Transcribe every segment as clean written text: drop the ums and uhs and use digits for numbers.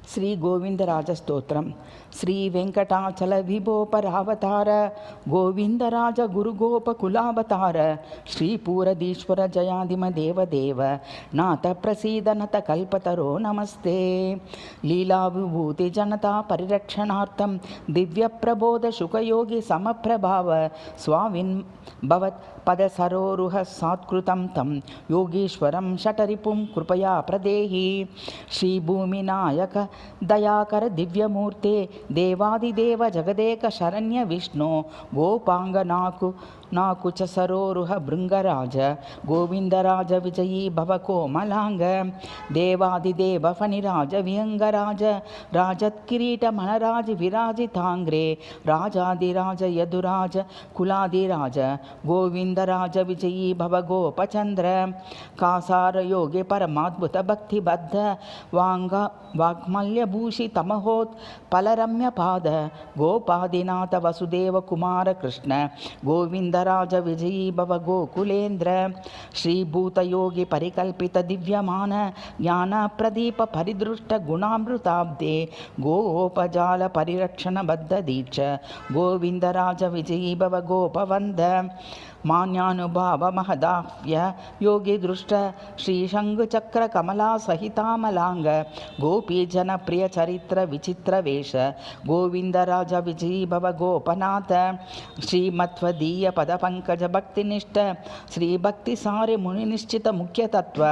श्री गोविंदराज स्तोत्रम श्री वेंकटाचल विभोपरावतार गोविंदराज गुरुगोपकुलावतार श्री पूरदीश्वर जयादिम देवदेव नाथ प्रसीद नत कल्पतरो नमस्ते लीला विभूति जनता परिरक्षणार्थं दिव्य प्रबोध शुकयोगी समप्रभाव स्वामिन् भवत् पदसरोरुह सात्कृतं तं योगीश्वरं शठरिपुं कृपया प्रदेहि श्री भूमिनायक दयाकर दिव्यमूर्ते देवादिदेव जगदेक शरण्य विष्णु गोपांगनाकु नाकुच सरोरुह भृंगराज गोविंदराज विजयी भव कोमलांग देवादिदेव फणिराज विहंगराज राजत्किरीट मनराज विराजितांग्रे राजादिराज यदुराज कुलादिराज गोविंदराज विजयी भव गोपचंद्र कासार योगे परमाद्भुत भक्तिबद्ध वाग्मल्यभूषि तमहोत् पलरम्य पाद गोपादिनाथ वसुदेव कुमार कृष्ण गोविंदराज विजयी भव गोकुलेन्द्र श्रीभूतयोगी परिकल्पित दिव्यमान ज्ञान प्रदीप परिदृष्ट गुणामृताब्दे गोपजाल परिरक्षण बद्ध दीक्ष गोविंदराज विजयी भव गोपवंद मान्यानुभाव महदाह्य योगी दृष्ट श्री शंखचक्र कमला सहितामलांग गोपी जन प्रिय चरित्र विचित्र वेश गोविंदराज विजयी भव गोपनाथ श्रीमत्वदीय पद पंकज भक्तिनिष्ठ श्री भक्ति सारे मुनि निश्चित मुख्य तत्व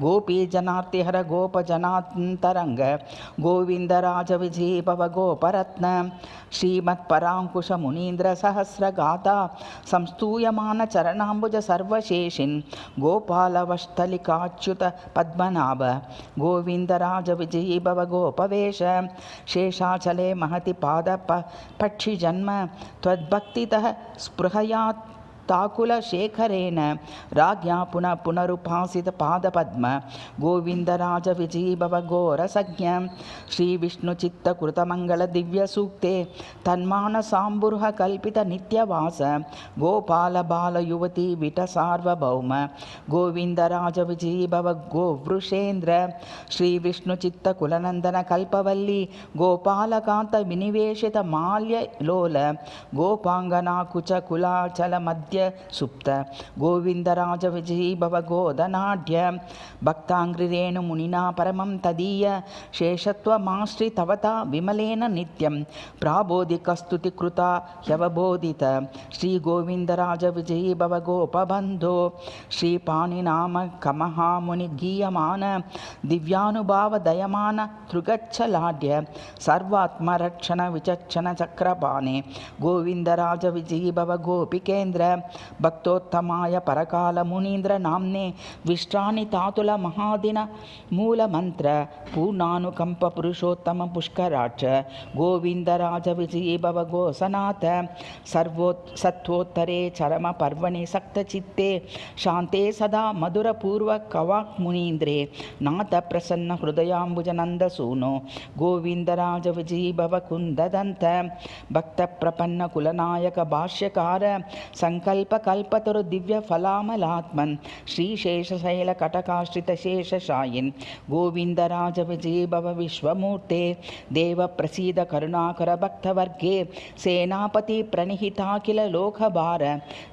गोपी जनार्तिहर गोप जनांतरंग गोविंदराज विजयी भव गोपरत्न श्रीमत्परांकुश मुनीन्द्र सहस्र गाथा संस्तूयमान चरणाम्बुज सर्वशेषिन् गोपालवष्टलिकाच्युत पद्मनाभ गोविंदराज विजयी भव गोपवेश शेषाचले महति पाद पक्षि जन्म त्वद्भक्तितः स्पृहयात् ताकुलशेखरेण राज्ञा पुनः पुनरुपासित पादपद्म गोविंदराज विजयी भव घोरसज्ञ श्री विष्णुचित्तकृतमंगल दिव्य सूक्ते तन्मानसाम्बुरुह कल्पित नित्यवास गोपाल बाल युवती विट सार्वभौम गोविंदराज विजयी भव गोवृषेन्द्र श्री विष्णुचित्तकुलनंदन कल्पवल्ली गोपालकांत विनिवेशित माल्य लोल गोपांगनाकुच कुलाचल मध्य सुप्त गोविंदराज विजयी भव गोदनाढ्य भक्तांग्रिरेणु मुनिना परमं तदीय शेषत्वमाश्रितवता विमलेन नित्यं प्राबोधिकस्तुति कृता ह्यवबोधित श्री गोविंदराज विजयी भव गोपबन्धो श्री पाणिनाम कमहा मुनि गीयमान दिव्यानुभाव दयमान तृगच्छलाढ्य सर्वात्मरक्षण विचक्षण चक्रपाणे गोविंदराज विजयी भव गोपिकेन्द्र भक्तोत्तमाय परकाल मुनीन्द्र नाम्ने विश्राणि तातुल महादिन मूल मंत्र पूर्णानुकंप पुरुषोत्तम पुष्कराक्ष गोविंदराज विजयी भव गोसनाथ सत्वोत्तरे चरम पर्वणि सक्तचित्ते शान्ते सदा मधुर पूर्व कवाक् मुनीन्द्रे नाथ प्रसन्न हृदयाम्बुज नंदसूनो गोविंदराज विजयी भव कुंददंत भक्त प्रपन्न कुलनायक भाष्यकार संकल्प कल्पतरु दिव्य फलामलात्मन श्रीशेषशैल कटकाश्रित शेषशायिन् गोविंदराज विजयी भव विश्वमूर्ते देव प्रसीद करुणाकर भक्तवर्गे सेनापति प्रणिहिताखिल लोकभार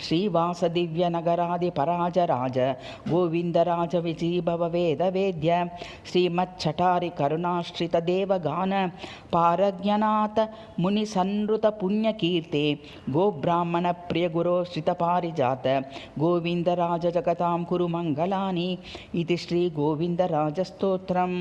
श्रीवास दिव्य नगरादि पराजराज गोविंदराज विजयी भव वेद वेद्य श्रीमच्छटारि करुणाश्रित देवगान पारज्ञनाथ मुनि संवृत पुण्यकीर्ते गोब्राह्मण प्रिय गुरो श्रित पारिजात गोविंदराज जगतां कुरु मंगलानि इति श्री गोविंदराज स्तोत्रम्।